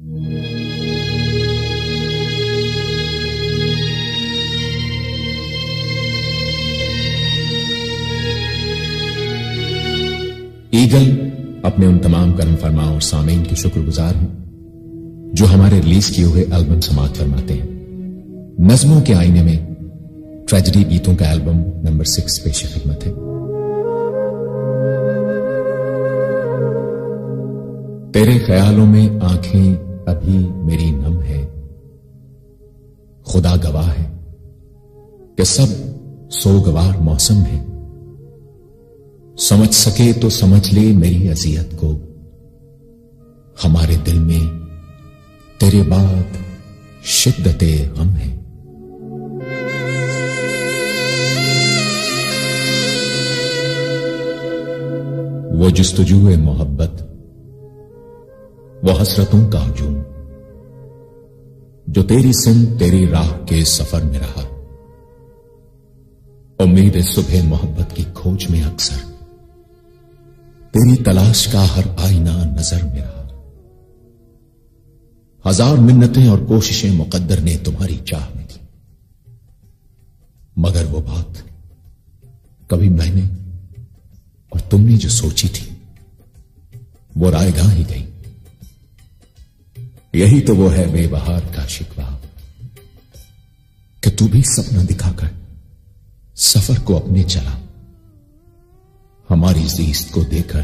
Eagle अपने उन तमाम करम फरमा और सामीन के शुक्रगुजार हूं जो हमारे रिलीज किए हुए एल्बम समाअत फरमाते हैं। नज़्मों के आईने में ट्रेजेडी गीतों का एल्बम नंबर 6 पेश खिदमत है। तेरे ख्यालों में आंखें अभी मेरी नम है, खुदा गवाह है कि सब सोगवार मौसम है। समझ सके तो समझ ले मेरी अज़ियत को, हमारे दिल में तेरे बाद शिद्दते गम है। वो जुस्तजूए मोहब्बत, वो हसरतों का हजूम जो तेरी सिमत तेरी राह के सफर में रहा। उम्मीद सुबह मोहब्बत की खोज में अक्सर तेरी तलाश का हर आईना नजर में रहा। हजार मिन्नतें और कोशिशें मुकद्दर ने तुम्हारी चाह में की, मगर वो बात कभी मैंने और तुमने जो सोची थी वो रायगां ही गई। यही तो वो है बेबहार का शिकवा कि तू भी सपना दिखाकर सफर को अपने चला। हमारी ज़ीस्त को देकर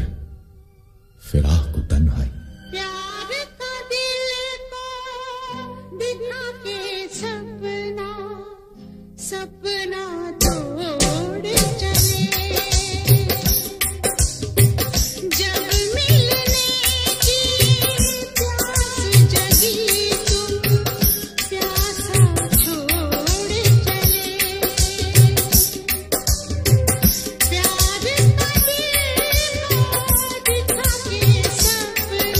फिराक को तन्हाई। प्यार का दिल को दिखा के सपना सपना तोड़ चले, जब मिलने की प्यास जगी तुम प्यासा छोड़ चले। प्यार का दिल को दिखा के सपना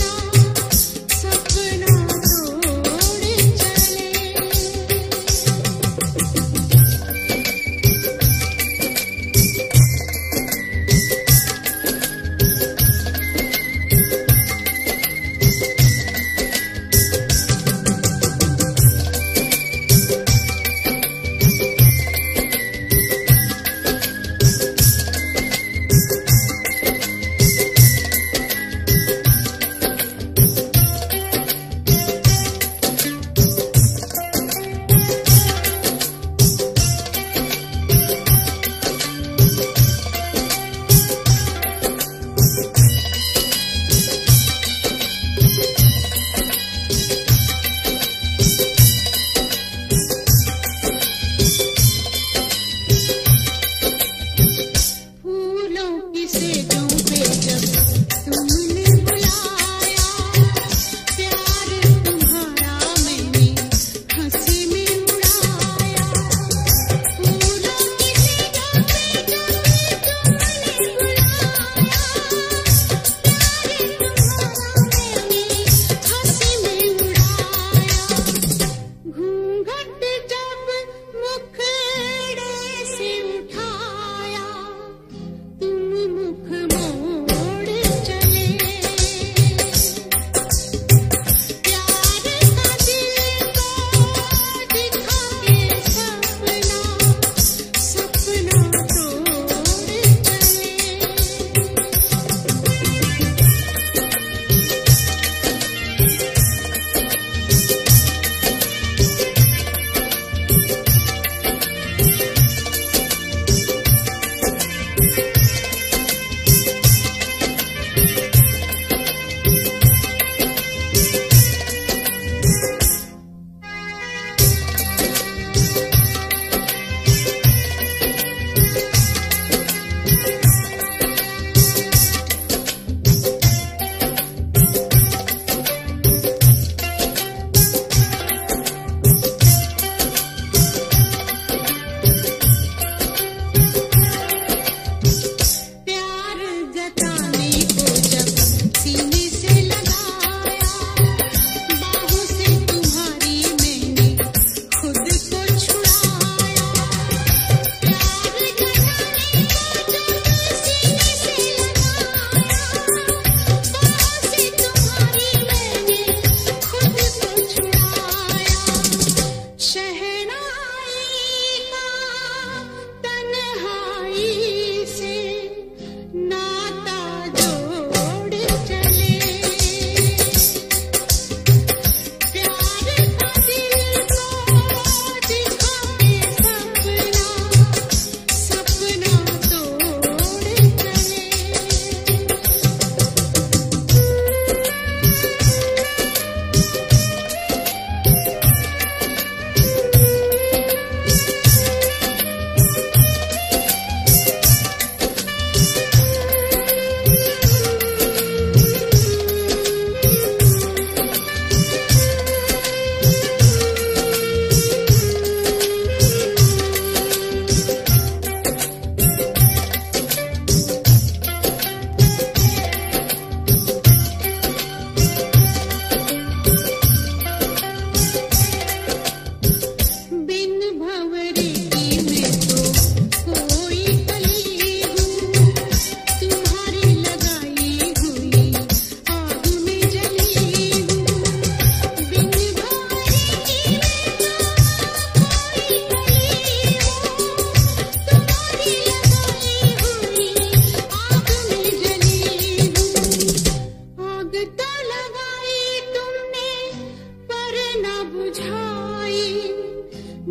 बुझाई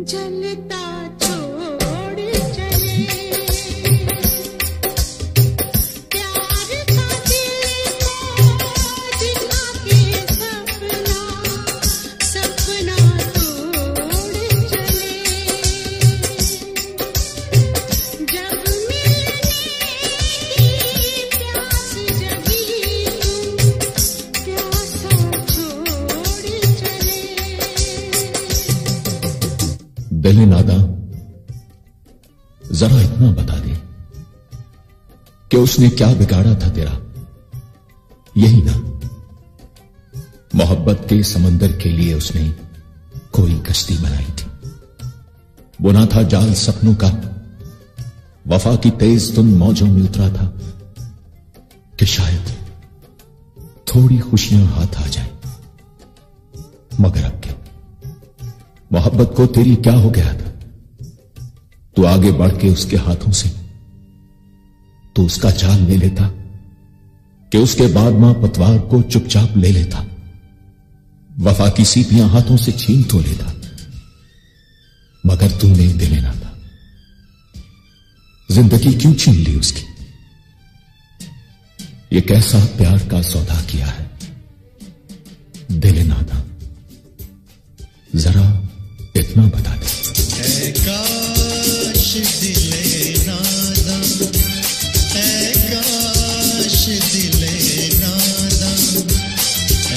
जलता छोड़ चले प्यार का दिल को दिखा के सपना सपना तोड़ चले जब मिलने की प्यास जगी तुम प्यासा छोड़ चले दिल नादा, जरा इतना बता दे कि उसने क्या बिगाड़ा था तेरा। यही ना, मोहब्बत के समंदर के लिए उसने कोई कश्ती बनाई थी। बुना था जाल सपनों का, वफा की तेज धुन मौजों में उतरा था कि शायद थोड़ी खुशियां हाथ आ जाए। मगर अब क्या, मोहब्बत को तेरी क्या हो गया था। तू आगे बढ़ के उसके हाथों से तो उसका जाल ले लेता कि उसके बाद मां पतवार को चुपचाप ले लेता। वफा की सीपियां हाथों से छीन तो लेता, मगर तूने दिले ना था। जिंदगी क्यों छीन ली उसकी। ये कैसा प्यार का सौदा किया है दिल नादा, जरा इतना बता दे। ऐ काश दिले नादा, ऐ काश दिले नादा,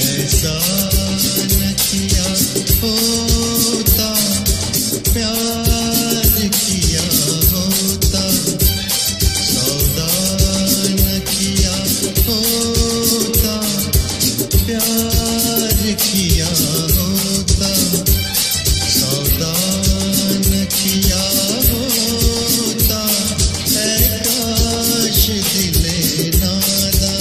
ऐसा न किया होता, प्यार किया होता, सौदा न किया होता, प्यार किया होता, सौदा न किया होता, ऐ काश दिले नादा।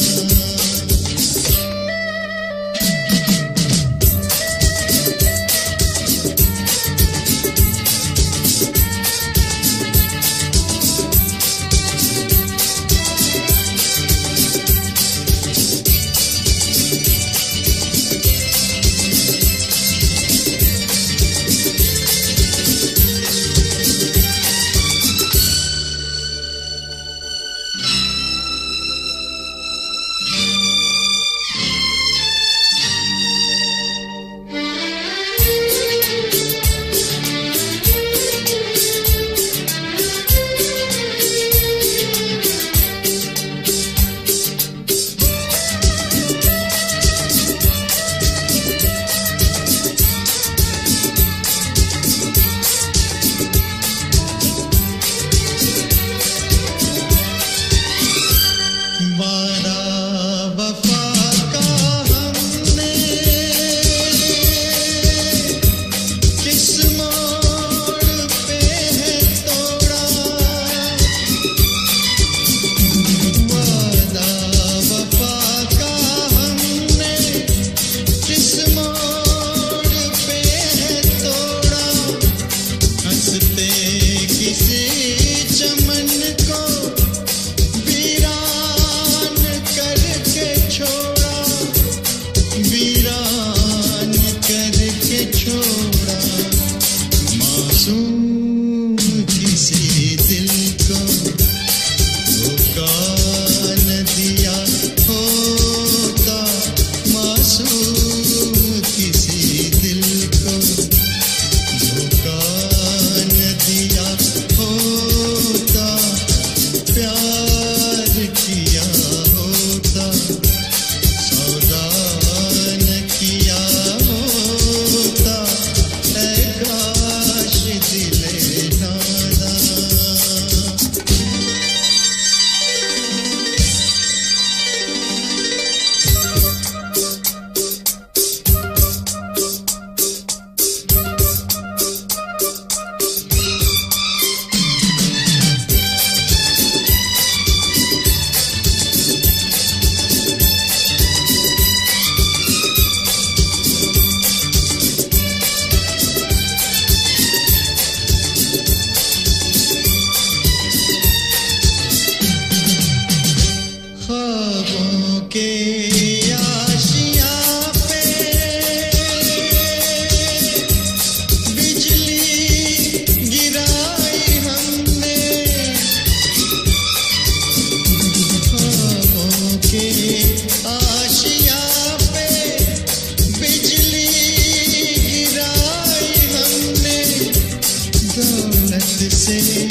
से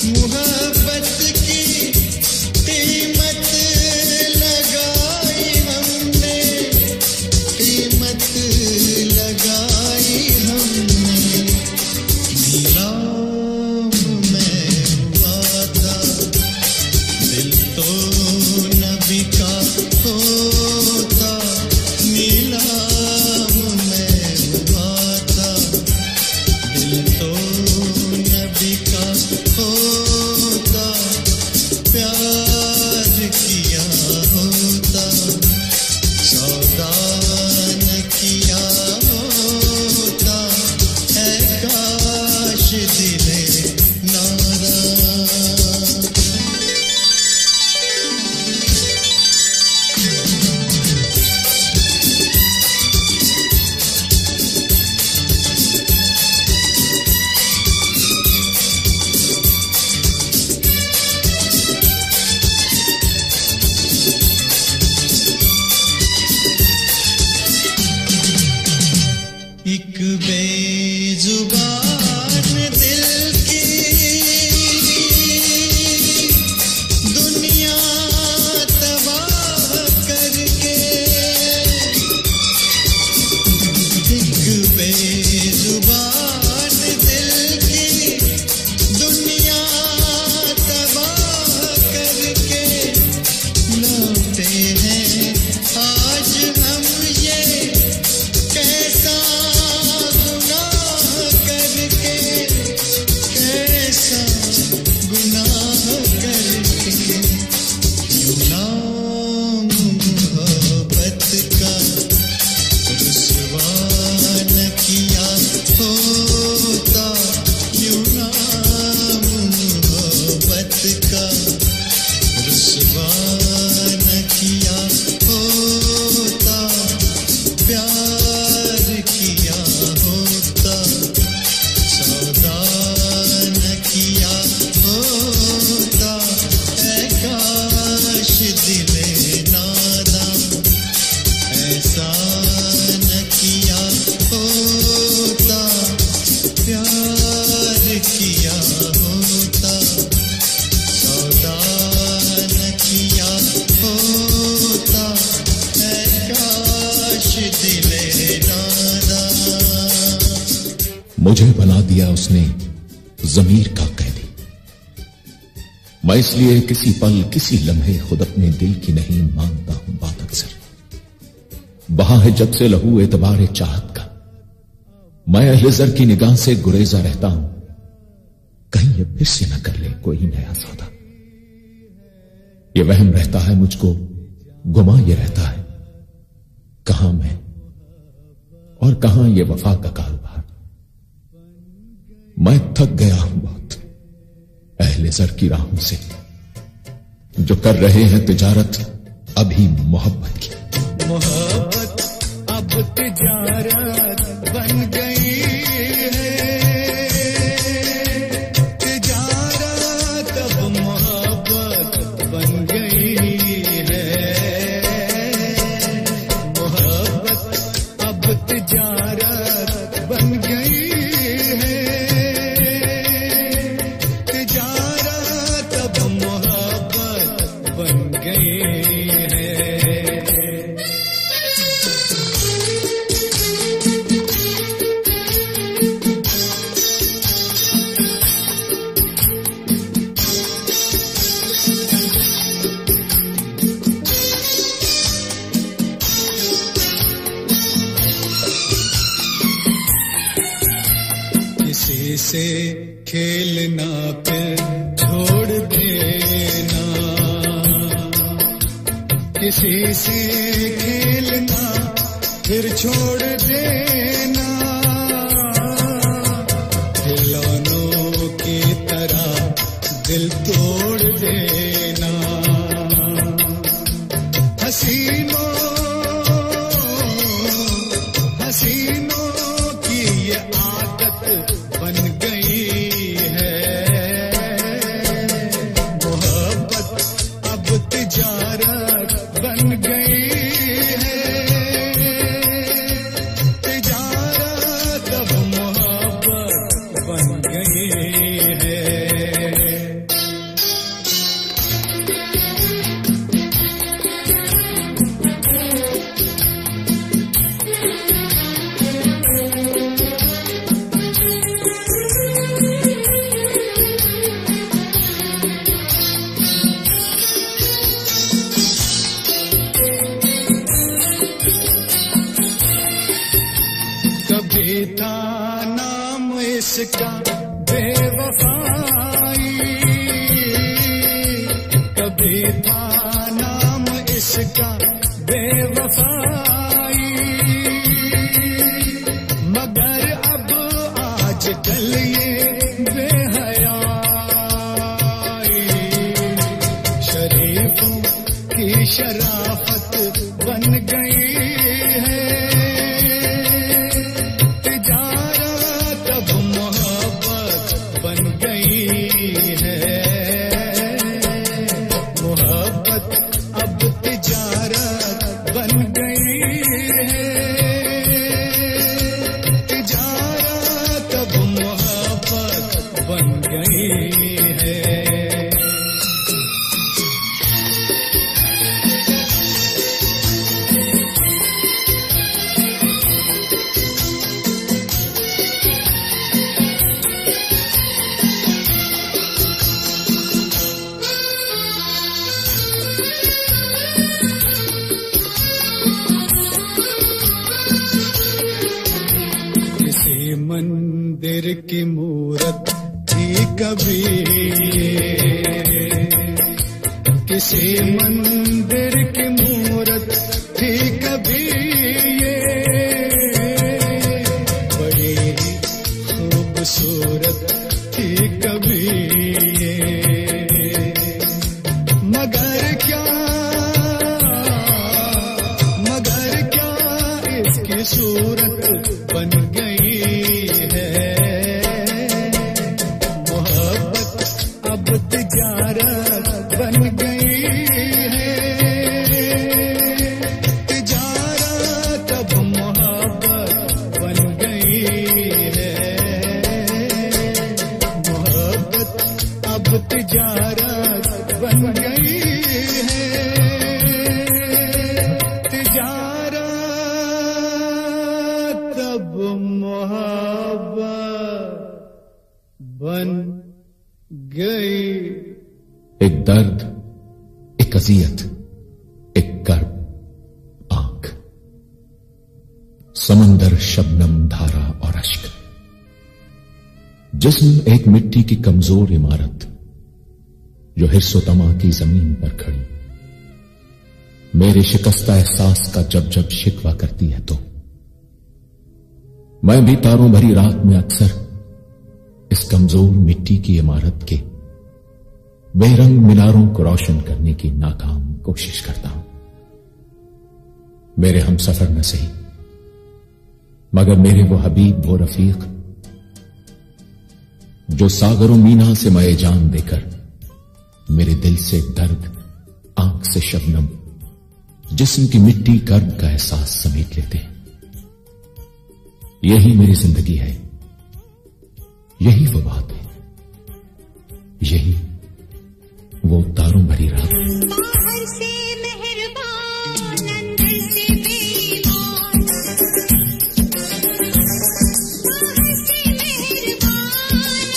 मोहब्बत की कीमत लगाई हमने, कीमत लगाई हमने। नीलाम में हुआ था दिल तो नबी का होता, नीलाम में हुआ था दिल तो नबी का होता, प्यार किया होता सौदा न किया होता, है काश दिले नादान। एक बेजुबान दिल की दुनिया तबाह करके, एक बेजुबान दिल की दुनिया तबाह करके लौटे हैं आज हम ये कैसा गुनाह करके, कैसा गुनाह करके। यूं नाम मोहब्बत का रुसवा न किया होता, यूं नाम मोहब्बत का रुसवा न किया होता, प्यार किया होता सौदा न किया होता, है काश दिले नादान, ऐसा न किया होता, प्यार किया होता सौदा न किया होता, है काश दिले नादान। मुझे बना दिया उसने ज़मीर का कैदी। मैं इसलिए किसी पल किसी लम्हे खुद अपने दिल की नहीं मानता हूं बात अक्सर। बहा है जब से लहू एतबार चाहत का, मैं अहले ज़र की निगाह से गुरेजा रहता हूं, कहीं ये फिर से न कर ले कोई नया सौदा। ये वहम रहता है मुझको, गुमा ये रहता है कहां मैं और कहां ये वफा का कारोबार। मैं थक गया हूं बहुत अहले ज़र की राहों से, जो कर रहे हैं तिजारत अभी मोहब्बत की। मोहब्बत अब तिजारत बन गई है, तिजारत अब मोहब्बत बन गई है, मोहब्बत अब तिजारत बन गई है, तिजारत अब मोहब्बत बन गई है। किसी से खेलना फिर छोड़ देना, किसी से खेलना फिर छोड़ देना, खिलौनों की तरह दिल तोड़ देना, हसीनों हसीनों की ये आदत बन गई है, मोहब्बत अब तिजारत बन गई है, तिजारत अब मोहब्बत बन गई है। इसका बेवफाई, कभी था नाम इसका बेवफाई, मगर अब आजकल ये बेहयाई शरीफों की शराफत बन गई है। तिजारत अब मोहब्बत बन गई है, मोहब्बत अब तिजारत बन गई है, तिजारत अब मोहब्बत बन गई है। मंदिर की मूरत थी कभी, किसी मंदिर की मूरत थी कभी ये, बड़ी खूबसूरत थी कभी ये, मगर क्या इसकी सूरत बन गई है। मोहब्बत अब तिजारत बन गई है, तिजारत अब मोहब्बत बन गई है, मोहब्बत अब तिजारत बन गई है, तिजारत अब मोहब्बत बन गई। एक दर्द, एक अज़ियत, एक कर्ब, आंख, समंदर, शबनम, धारा और अश्क। जिस्म एक मिट्टी की कमजोर इमारत जो हिर्सो तमा की जमीन पर खड़ी, मेरे शिकस्ता एहसास का जब जब शिकवा करती है तो मैं भी तारों भरी रात में अक्सर इस कमजोर मिट्टी की इमारत के बेरंग मीनारों को रोशन करने की नाकाम कोशिश करता हूं। मेरे हम सफर न सही, मगर मेरे वो हबीब, वो रफीक जो सागरों मीना से मए जान देकर मेरे दिल से दर्द, आंख से शबनम, जिस्म की मिट्टी, कर्ब का एहसास समेट लेते हैं। यही मेरी जिंदगी है, यही वो बात है, यही वो तारों भरी रात। बाहर से मेहरबान अंदर से बेईमान, बाहर से मेहरबान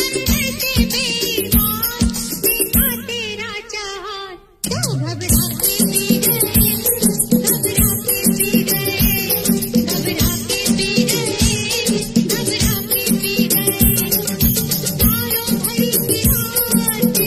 अंदर से बेईमान, देखा तेरा चाहत तो घबरा के पी गए, घबरा के पी गए, घबरा के पी गए, घबरा के पी गए। तारों भरी की रात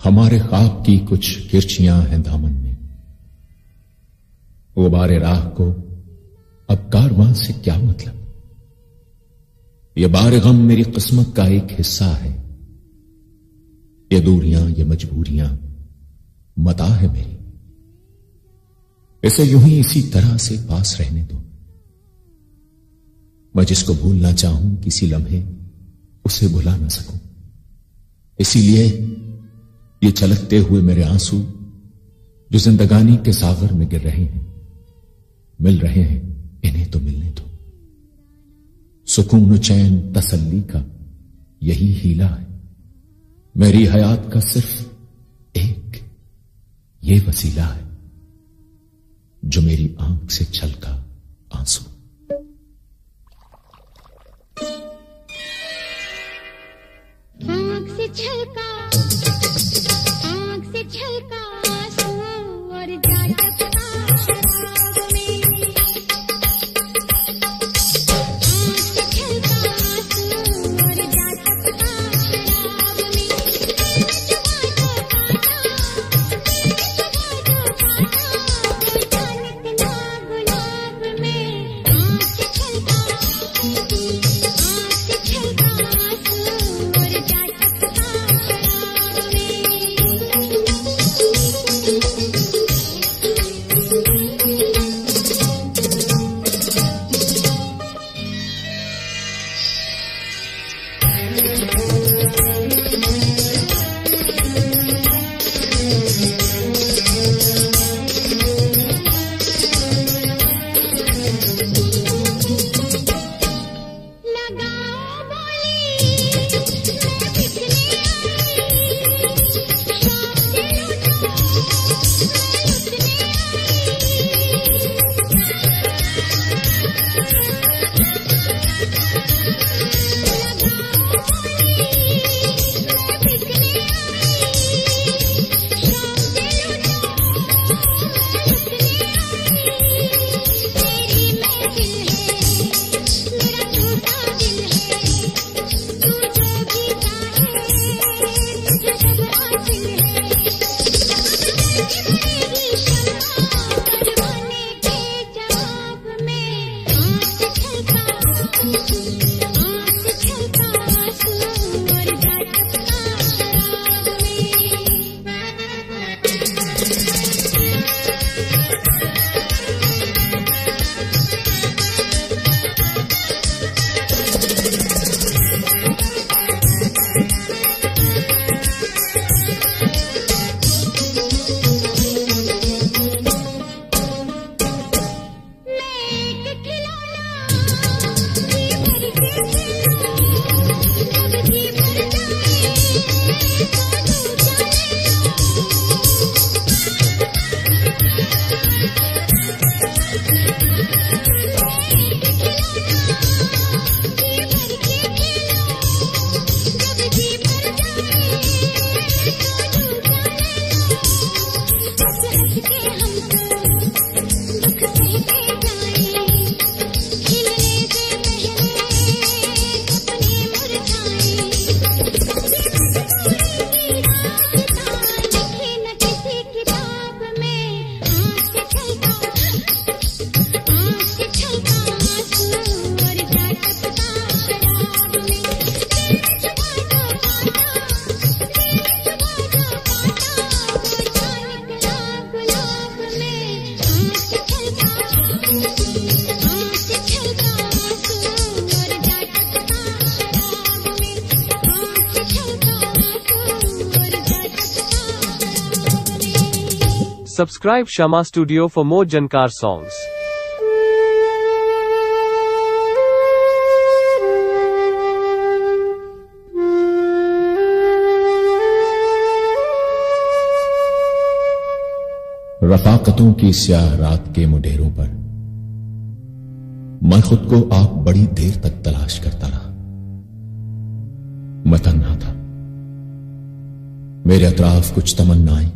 हमारे ख्वाब की कुछ किरचियां हैं दामन में, गुबारे राह को अब कारवां से क्या मतलब। ये बार गम मेरी किस्मत का एक हिस्सा है, ये दूरियां ये मजबूरियां मता है मेरी। इसे यूं ही इसी तरह से पास रहने दो। मैं जिसको भूलना चाहूं किसी लम्हे उसे भुला ना सकूं। इसीलिए ये छलकते हुए मेरे आंसू जो जिंदगानी के सागर में गिर रहे हैं, मिल रहे हैं, इन्हें तो मिलने दो। सुकून चैन तसल्ली का यही हीला है। मेरी हयात का सिर्फ एक ये वसीला है, जो मेरी आंख से छलका आंसू। आंख से छलका आंसू और जाचकता शराब में। आंख से छलका आंसू और जाचकता शराब में। निकला गुलाब में। आंख से छलका आंसू और जाचकता शराब में। Subscribe Shama Studio for more Jankar songs. रफाकतों की स्याह रात के मुडेरों पर मैं खुद को आप बड़ी देर तक तलाश करता रहा। मैं तन्हा था, मेरे अतराफ कुछ तमन्नाएं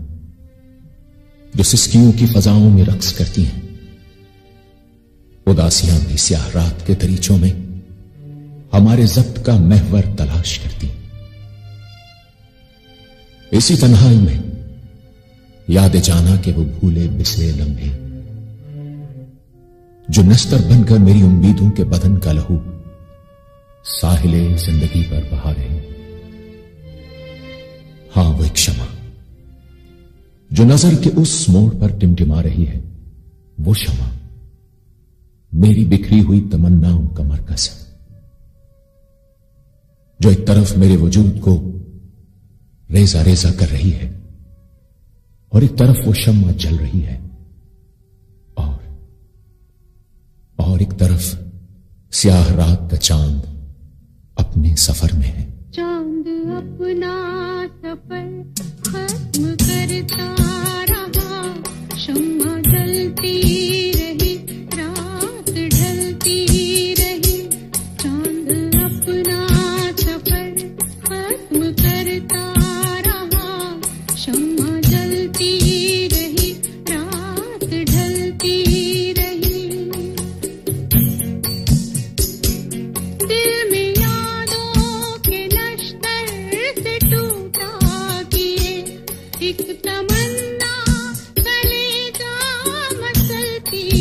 जो सिस्कियों की फजाओं में रक्स करती हैं, उदासियां भी स्याह रात के दरीचों में हमारे जब्त का महवर तलाश करती हैं। इसी तन्हाई में याद जाना के वो भूले बिसरे लम्हे जो नस्तर बनकर मेरी उम्मीदों के बदन का लहू साहिले जिंदगी पर बहा रहे। हां, वो एक शमा जो नजर के उस मोड़ पर टिमटिमा रही है, वो शमा मेरी बिखरी हुई तमन्नाओं का मरकज है, जो एक तरफ मेरे वजूद को रेजा रेजा कर रही है और एक तरफ वो शम्मा जल रही है, और एक तरफ स्याह रात का चांद अपने सफर में है। चांद अपना सफर खत्म करता रहा, शम्मा जलती रही, रात ढलती रही। चांद अपना सफर खत्म करता रहा, शम्मा जलती रही, रात ढलती रही। दिल में यादों के नश्तर से टूटा किए एक तमन्ना कलेजा मसलती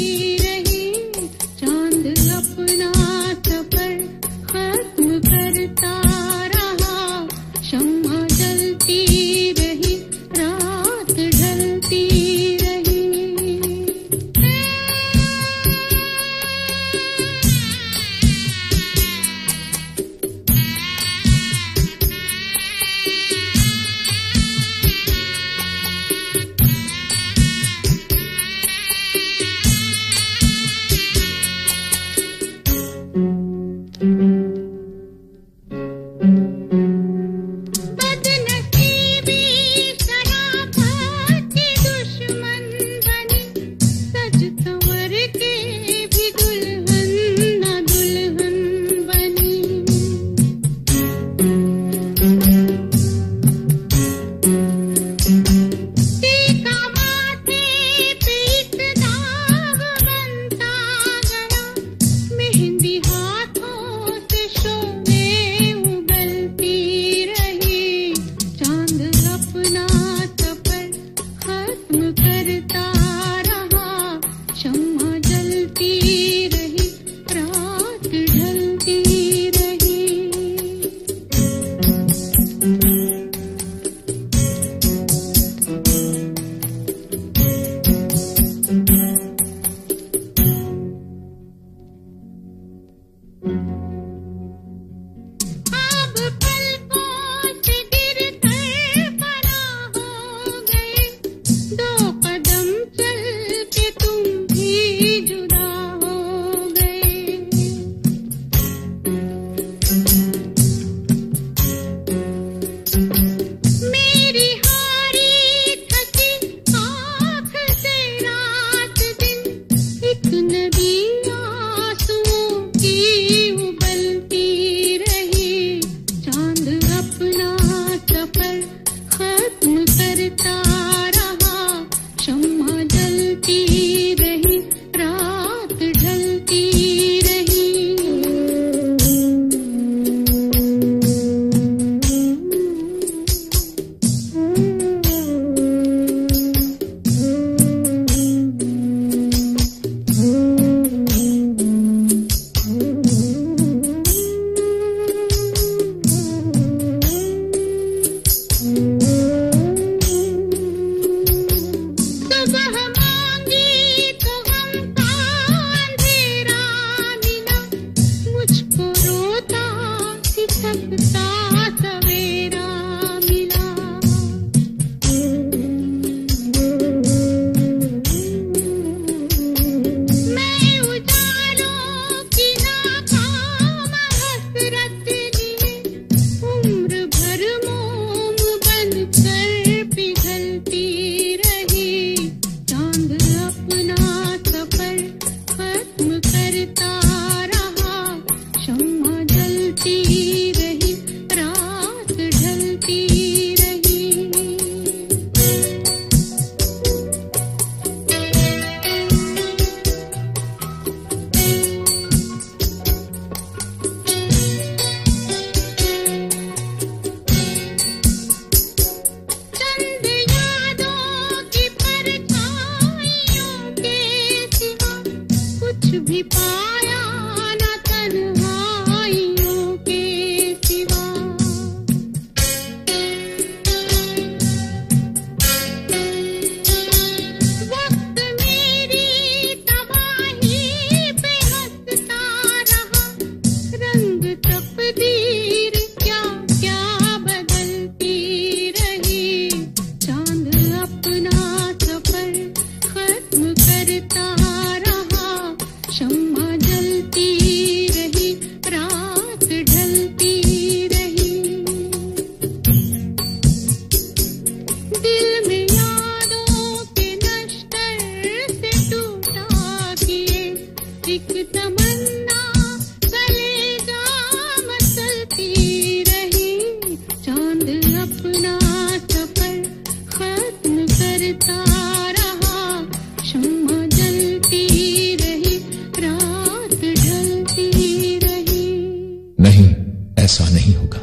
ऐसा नहीं होगा,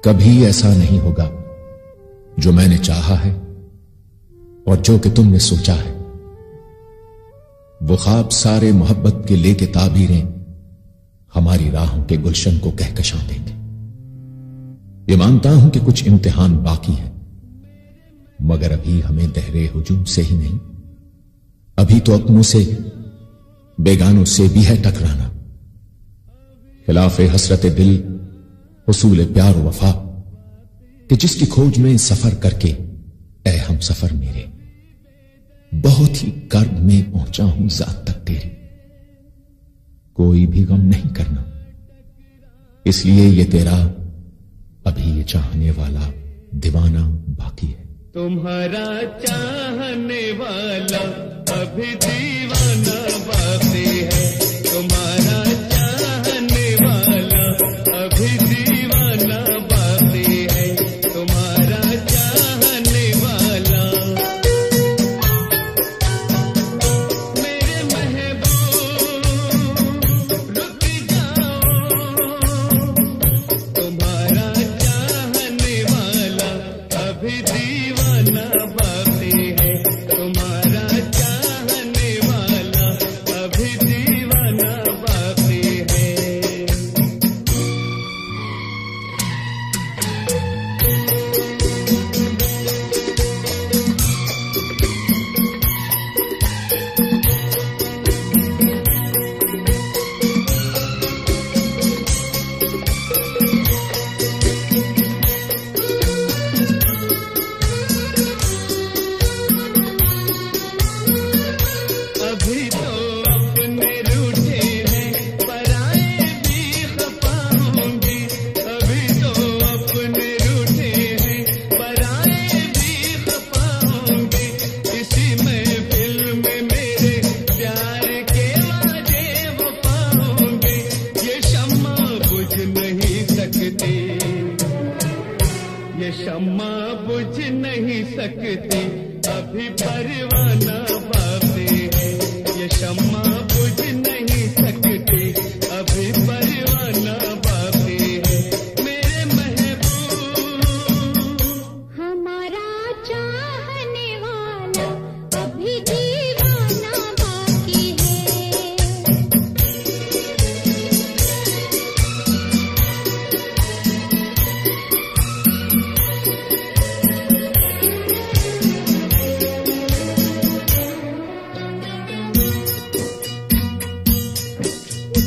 कभी ऐसा नहीं होगा जो मैंने चाहा है और जो कि तुमने सोचा है। वो ख्वाब सारे मोहब्बत के लेके ताबीरें हमारी राहों के गुलशन को कहकशां देंगे। ये मानता हूं कि कुछ इम्तिहान बाकी हैं, मगर अभी हमें दहरे हुजूम से ही नहीं, अभी तो अपनों से बेगानों से भी है टकराना। खिलाफे हसरत दिल हुसूल प्यार वफा कि जिसकी खोज में सफर करके ऐ हम सफर मेरे बहुत ही कर्ब में पहुंचा हूं जात तक तेरे। कोई भी गम नहीं करना, इसलिए ये तेरा अभी ये चाहने वाला दीवाना बाकी है। तुम्हारा चाहने वाला अभी दीवाना बाकी है। तुम्हारा चाहने वाला अभी दीवाना बाकी है। तुम्हारा चाहने वाला मेरे महबूब रुक जाओ। तुम्हारा चाहने वाला अभी दीवाना बाकी है। तुम्हारा चाहने वाला अभी दीवाना बाकी है। अभी तो अपने रूठे हैं, पराए भी खफा होंगे। अभी तो अपने रूठे हैं, पराए भी खफा होंगे। इसी महफिल में मेरे प्यार के वादे वफा होंगे। ये शम्मा बुझ नहीं सकती, ये शम्मा बुझ नहीं सकती, अभी परवाना बाकी है। ये शम्मा बुझ नहीं सकती, अभी परवाना बाकी है। मेरे महबूब हमारा चाहने वाला अभी दीवाना बाकी है।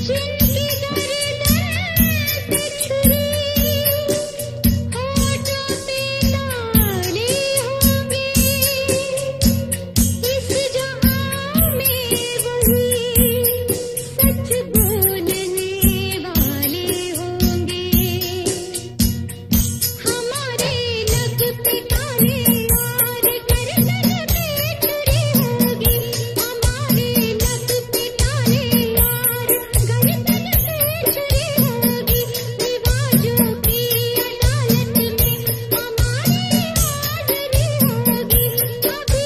जिनकी गर्दन पे छुरी, होठों पे लाली होंगी। इस जहां में वही सच बोलने वाले होंगे। हमारे लग पे काले यार गर्दन पे छुरी होगी। हमारे लग पे काले यार गर्दन पे छुरी होगी। रिवाजों की अदालत में हमारी हाजिरी होगी। अभी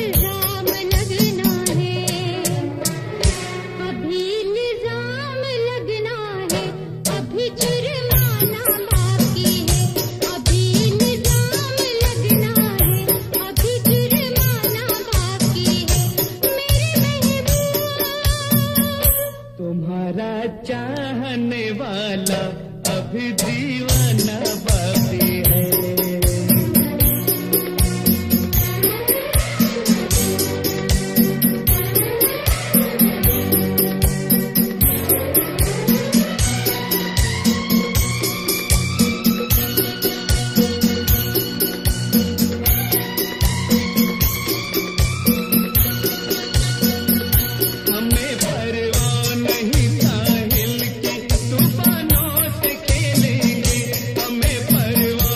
इल्जाम लगना है, अभी इल्जाम लगना है, अभी जुर्माना बाकी है। अभी इल्जाम लगना है, अभी जुर्माना बाकी है। मेरे महबूब तुम्हारा चाहने वाला अभी दीवाना बाकी है। हमें परवाह नहीं साहिल की, तूफानों से खेलेंगे। हमें परवाह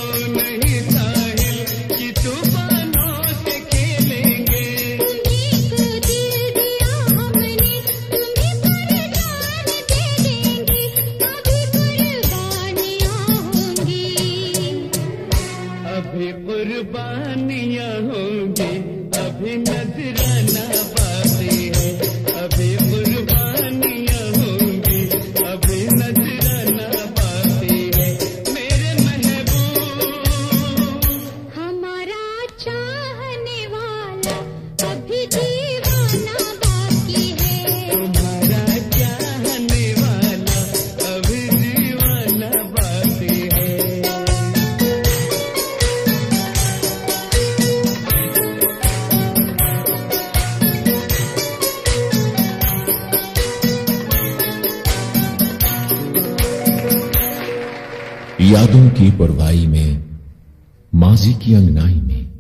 यादों की पुरवाई में, माजी की अंगनाई में,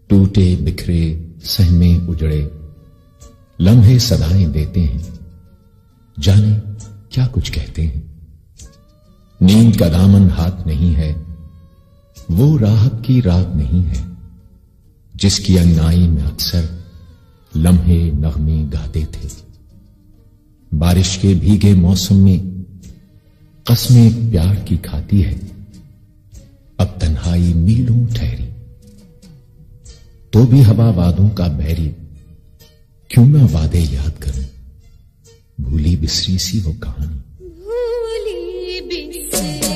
टूटे बिखरे सहमे उजड़े लम्हे सदाएं देते हैं, जाने क्या कुछ कहते हैं। नींद का दामन हाथ नहीं है, वो राहत की रात नहीं है, जिसकी अंगनाई में अक्सर लम्हे नगमे गाते थे। बारिश के भीगे मौसम में कसमें प्यार की खाती है, अब तन्हाई मीलों ठहरी, तो भी हवा वादों का बैरी, क्यों ना वादे याद करूं, भूली बिसरी सी वो कहानी। भूली बिसरी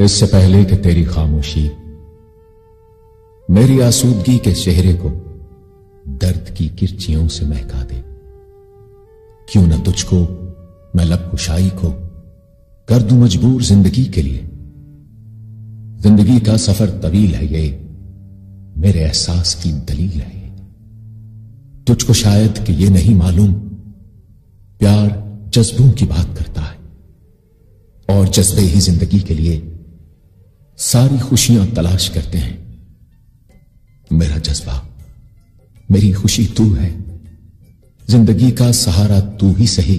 इससे पहले कि तेरी खामोशी मेरी आसूदगी के चेहरे को दर्द की किरचियों से महका दे, क्यों न तुझको मैं लब कुशाई को कर दूं मजबूर जिंदगी के लिए। जिंदगी का सफर तवील है ये, मेरे एहसास की दलील है ये। तुझको शायद कि ये नहीं मालूम, प्यार जज्बों की बात करता है, और जज्बे ही जिंदगी के लिए सारी खुशियां तलाश करते हैं। मेरा जज्बा, मेरी खुशी तू है, जिंदगी का सहारा तू ही सही।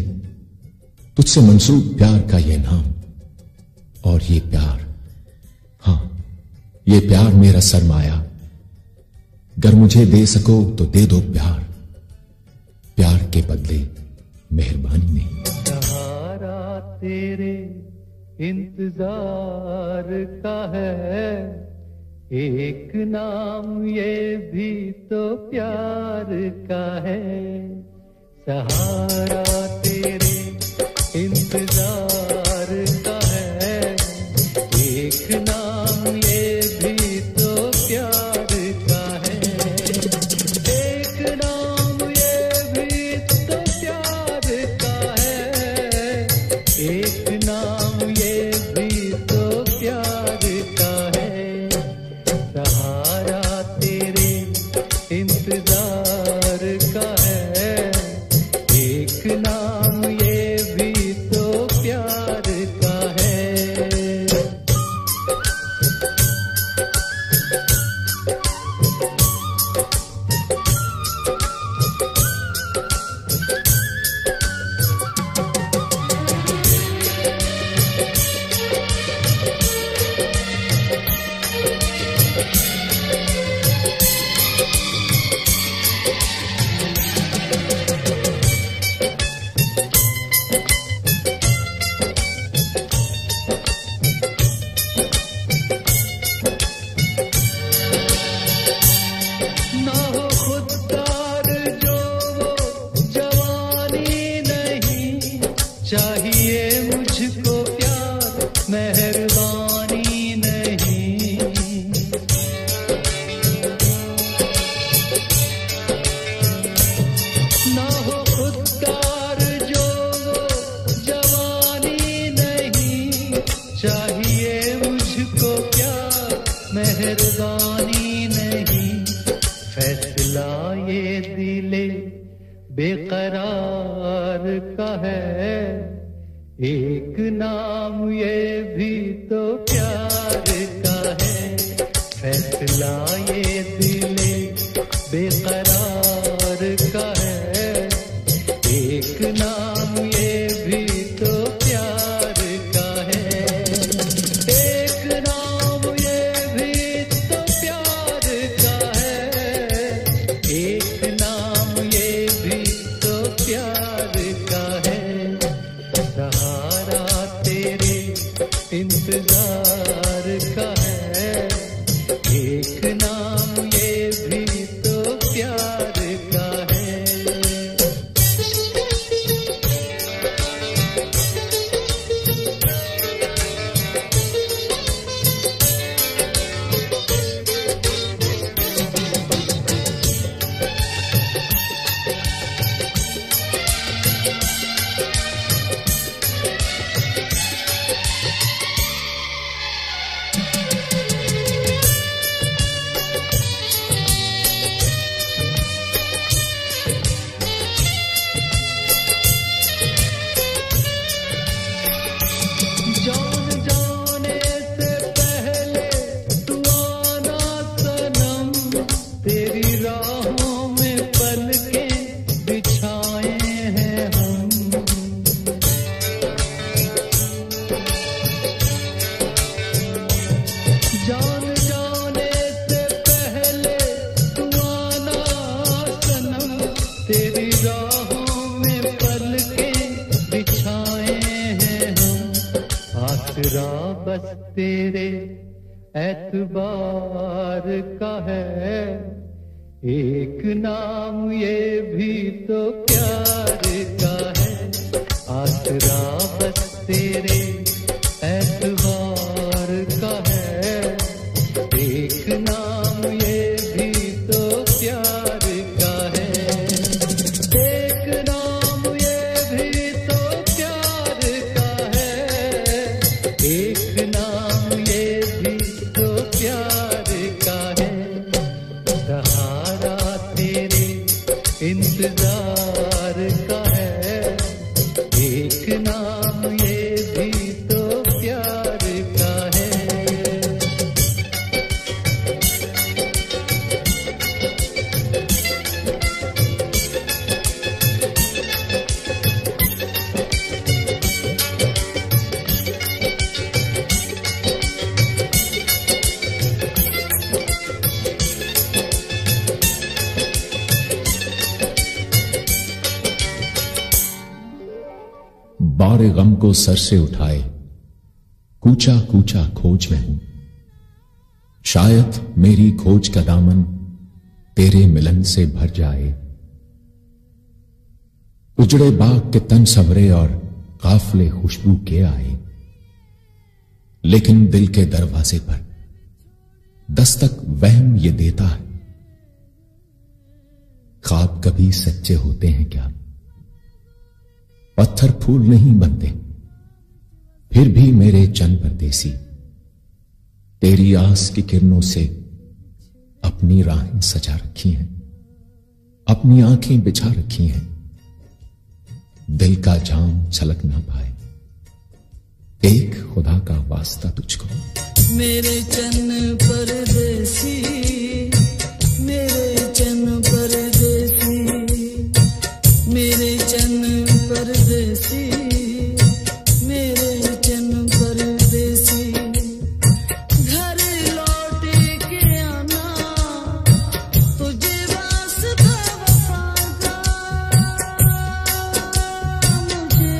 तुझसे मंसूब प्यार का ये नाम और ये प्यार, हां ये प्यार मेरा सरमाया। गर मुझे दे सको तो दे दो प्यार, प्यार के बदले मेहरबानी नहीं। सहारा तेरे इंतजार का है, एक नाम ये भी तो प्यार का है। सहारा तेरे इंतजार का है, एक नाम ये भी तो प्यार का है। एक नाम ये भी तो प्यार का है, एक नाम ये भी तो प्यार का है। सहारा तेरे इंतजार का है, एक नाम ये भी तो प्यार का है। ना हो खुददार जो वो जवानी नहीं, चाहिए मुझको प्यार मेहरबानी नहीं। ना हो खुददार जो वो जवानी नहीं, चाहिए मुझको प्यार मेहरबानी नहीं। फैसला ये दिले बेकरार का है, एक नाम ये भी तो प्यार का है। फैसला ये दिले बेकरार का है, एक नाम ये भी तो प्यार का है। एक नाम ये भी तो प्यार का है, एक नाम ये भी तो प्यार का है। सहारा तेरे इंतजार का है, एक नाम ये भी तो प्यार का है। जान जाने से पहले तू आना सनम, तेरी राहों में पलकें बिछाए हैं हम। जान जाने से पहले तू आना सनम, तेरी राहों में पलकें बिछाए हैं हम। आसरा बस तेरे एतबार का है, एक नाम ये भी तो प्यार का है। आसरा बस तेरे एतबार बार गम को सर से उठाए कूचा कूचा खोज में हूं। शायद मेरी खोज का दामन तेरे मिलन से भर जाए। उजड़े बाग के तन संवरे और काफले खुशबू के आए, लेकिन दिल के दरवाजे पर दस्तक वहम ये देता है, ख्वाब कभी सच्चे होते हैं क्या? पत्थर फूल नहीं बनते, फिर भी मेरे चंद परदेसी तेरी आस की किरणों से अपनी राहें सजा रखी हैं, अपनी आंखें बिछा रखी हैं। दिल का जाम छलक ना पाए, एक खुदा का वास्ता तुझको। मेरे चन परदेसी, मेरे चन परदेसी, मेरे चन परदेसी, मेरे चन परदेसी। घर लौट के आना, तुझे वास्ता वफा का, मुझे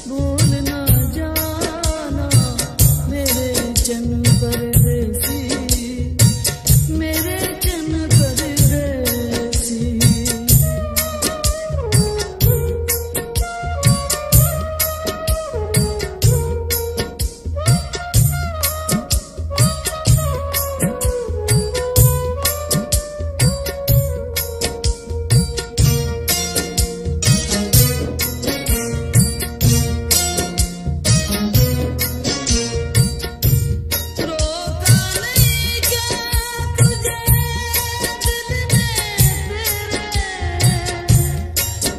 भूल ना जाना। मेरे चन परदेसी, मेरे चन परदेसी। रोका नहीं क्या तुझे दिल में तेरे,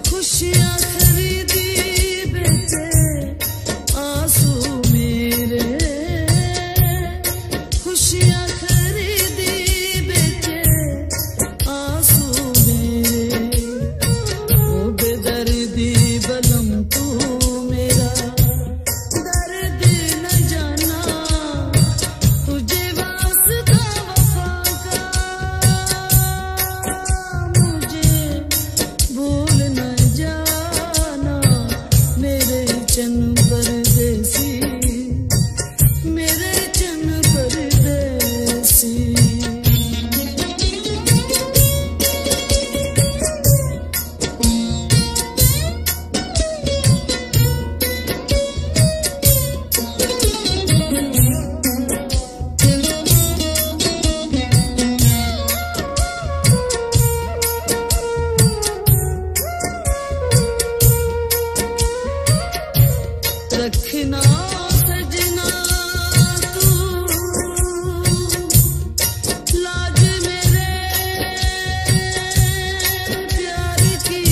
खुशियाँ खरीदी बेचे आंसू मेरे, खुशियाँ खरीदी बेचे आंसू मेरे। ओ बेदर्दी बलम तू मेरा दर्द न जाना, तुझे वास्ता वफा का, मुझे भूल न जाना। मेरे चन परदेसी, मेरे चन परदेसी। रखना सजना तू लाज मेरे प्यार की,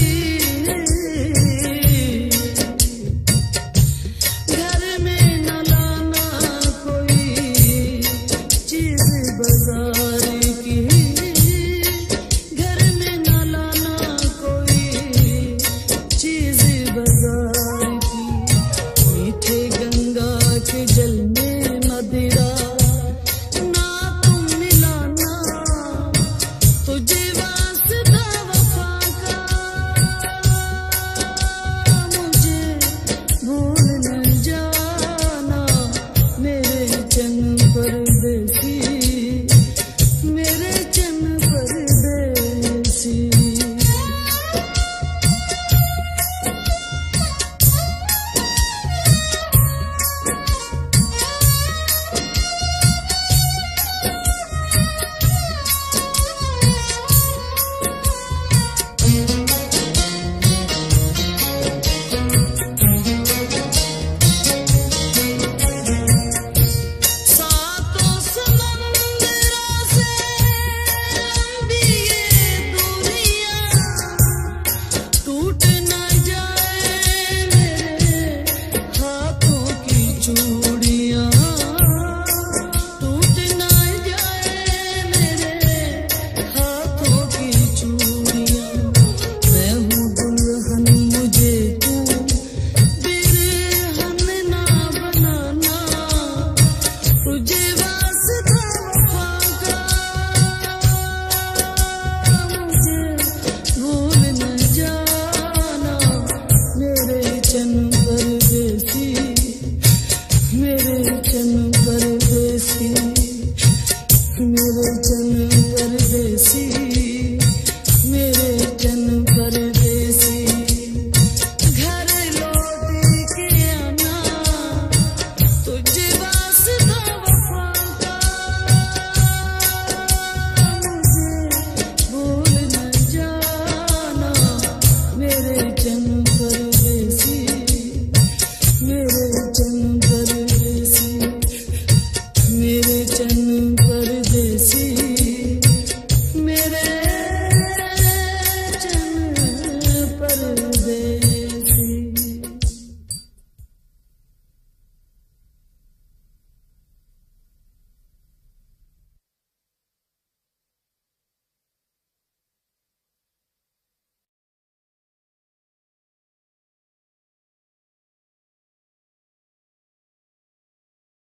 घर में न लाना कोई चीज बाजार की, घर में न लाना कोई चीज बाजार की। मीठे गंगा के जल में मदिरा ना तुम मिलाना, तुझे वास्ता वफा का, मुझे भूल न जाना। मेरे चन परदेसी,